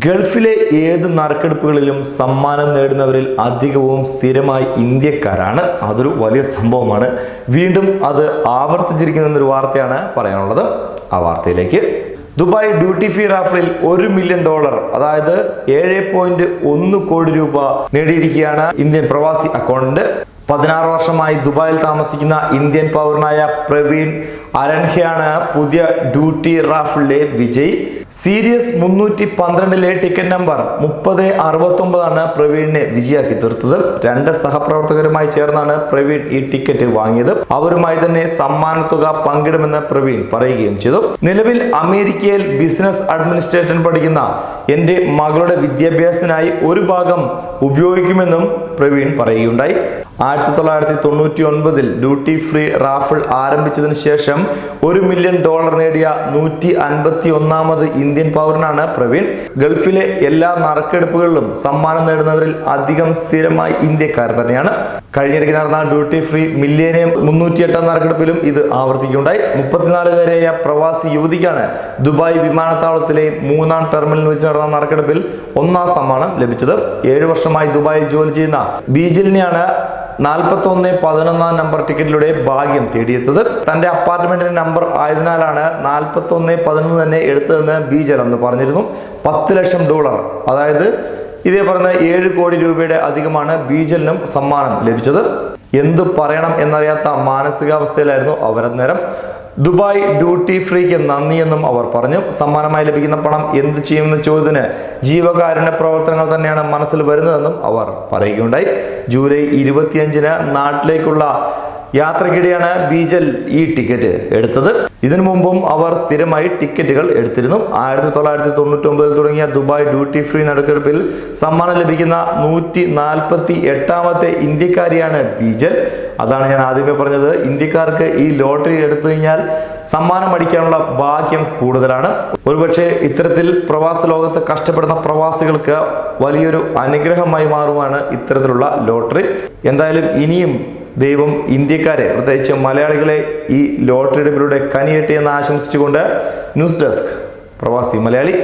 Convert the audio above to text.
ഗൾഫിലെ ഏത് നറുക്കെടുപ്പുകളിലും സമ്മാനം നേടുന്നവരിൽ അധികവും സ്ഥിരമായി ഇന്ത്യക്കാരാണ്. അതൊരു വലിയ സംഭവമാണ്. വീണ്ടും അത് ആവർത്തിച്ചിരിക്കുന്ന ഒരു വാർത്തയാണ് പറയാനുള്ളത്. ആ വാർത്തയിലേക്ക്. ദുബായ് ഡ്യൂട്ടി ഫ്രീ റാഫിളിൽ $1 മില്യൺ, അതായത് 7.1 കോടി രൂപ നേടിയിരിക്കുകയാണ് ഇന്ത്യൻ പ്രവാസി അക്കൗണ്ടന്റ്. 16 വർഷമായി ദുബായിൽ താമസിക്കുന്ന ഇന്ത്യൻ പൗരനായ പ്രവീൺ അരൻഹയാണ് പുതിയ ഡ്യൂട്ടി റാഫിളിലെ വിജയ്. സീരീസ് 312 ടിക്കറ്റ് നമ്പർ 3069 പ്രവീണിനെ വിജയാക്കി തീർത്തത്. 2 സഹപ്രവർത്തകരുമായി ചേർന്നാണ് പ്രവീൺ ഈ ടിക്കറ്റ് വാങ്ങിയത്. അവരുമായി തന്നെ സമ്മാനത്തുക പങ്കിടുമെന്ന് പ്രവീൺ പറയുകയും ചെയ്തു. നിലവിൽ അമേരിക്കയിൽ ബിസിനസ് അഡ്മിനിസ്ട്രേഷൻ പഠിക്കുന്ന എന്റെ മകളുടെ വിദ്യാഭ്യാസത്തിനായി ഒരു ഭാഗം ഉപയോഗിക്കുമെന്നും പ്രവീൺ പറയുകയുണ്ടായി. 1999 ഡ്യൂട്ടി ഫ്രീ റാഫിൾ ആരംഭിച്ചതിന് ശേഷം $1 മില്യൺ നേടിയ 151ാമത് ഇന്ത്യൻ പൗരനാണ് പ്രവീൺ. ഗൾഫിലെ എല്ലാ നറുക്കെടുപ്പുകളിലും സമ്മാനം നേടുന്നവരിൽ അധികം സ്ഥിരമായി ഇന്ത്യക്കാർ തന്നെയാണ്. കഴിഞ്ഞിടയ്ക്ക് നടന്ന ഡ്യൂട്ടി ഫ്രീ മില്ലേനിയം 308 നറുക്കെടുപ്പിലും ഇത് ആവർത്തിക്കുകയുണ്ടായി. 34കാരിയായ പ്രവാസി യുവതിക്കാണ് ദുബായ് വിമാനത്താവളത്തിലെ 3ാം ടെർമിനലിൽ വെച്ച് നടന്ന നറുക്കെടുപ്പിൽ 1ാം സമ്മാനം ലഭിച്ചത്. 7 വർഷമായി ദുബായിൽ ജോലി ചെയ്യുന്ന ബീജിലിനെയാണ് 4111 നമ്പർ ടിക്കറ്റിലൂടെ ഭാഗ്യം തേടിയെത്തത്. തന്റെ അപ്പാർട്ട്മെന്റിന്റെ നമ്പർ ആയതിനാലാണ് 4111 തന്നെ എടുത്തതെന്ന് ബീജൽ അന്ന് പറഞ്ഞിരുന്നു. $10 ലക്ഷം, അതായത് ഇതേ പറഞ്ഞ 7 കോടി രൂപയുടെ അധികമാണ് ബീജലിനും സമ്മാനം ലഭിച്ചത്. എന്തു പറയണം എന്നറിയാത്ത മാനസികാവസ്ഥയിലായിരുന്നു അവരന്നേരം. ദുബായ് ഡ്യൂട്ടി ഫ്രീക്ക് നന്ദിയെന്നും അവർ പറഞ്ഞു. സമ്മാനമായി ലഭിക്കുന്ന പണം എന്ത് ചെയ്യുമെന്ന ചോദ്യത്തിന് ജീവകാരുണ്യ പ്രവർത്തനങ്ങൾ തന്നെയാണ് മനസ്സിൽ വരുന്നതെന്നും അവർ പറയുകയുണ്ടായി. ജൂലൈ 25 നാട്ടിലേക്കുള്ള യാത്രക്കിടെയാണ് ബീജൽ ഈ ടിക്കറ്റ് എടുത്തത്. ഇതിനു മുമ്പും അവർ സ്ഥിരമായി ടിക്കറ്റുകൾ എടുത്തിരുന്നു. 1999 തുടങ്ങിയ ദുബായ് ഡ്യൂട്ടി ഫ്രീ നറുക്കെടുപ്പിൽ സമ്മാനം ലഭിക്കുന്ന 148ാമത്തെ ഇന്ത്യക്കാരിയാണ് ബീജൽ. അതാണ് ഞാൻ ആദ്യമേ പറഞ്ഞത്. ഇന്ത്യക്കാർക്ക് ഈ ലോട്ടറി എടുത്തു കഴിഞ്ഞാൽ സമ്മാനം അടിക്കാനുള്ള ഭാഗ്യം കൂടുതലാണ്. ഒരുപക്ഷെ ഇത്തരത്തിൽ പ്രവാസ ലോകത്ത് കഷ്ടപ്പെടുന്ന പ്രവാസികൾക്ക് വലിയൊരു അനുഗ്രഹമായി മാറുവാണ് ഇത്തരത്തിലുള്ള ലോട്ടറി. എന്തായാലും ഇനിയും ദൈവം ഇന്ത്യക്കാരെ, പ്രത്യേകിച്ച് മലയാളികളെ ഈ ലോട്ടറി എടുപ്പിലൂടെ കനിയട്ടെ എന്ന് ആശംസിച്ചുകൊണ്ട് ന്യൂസ് ഡെസ്ക് പ്രവാസി മലയാളി.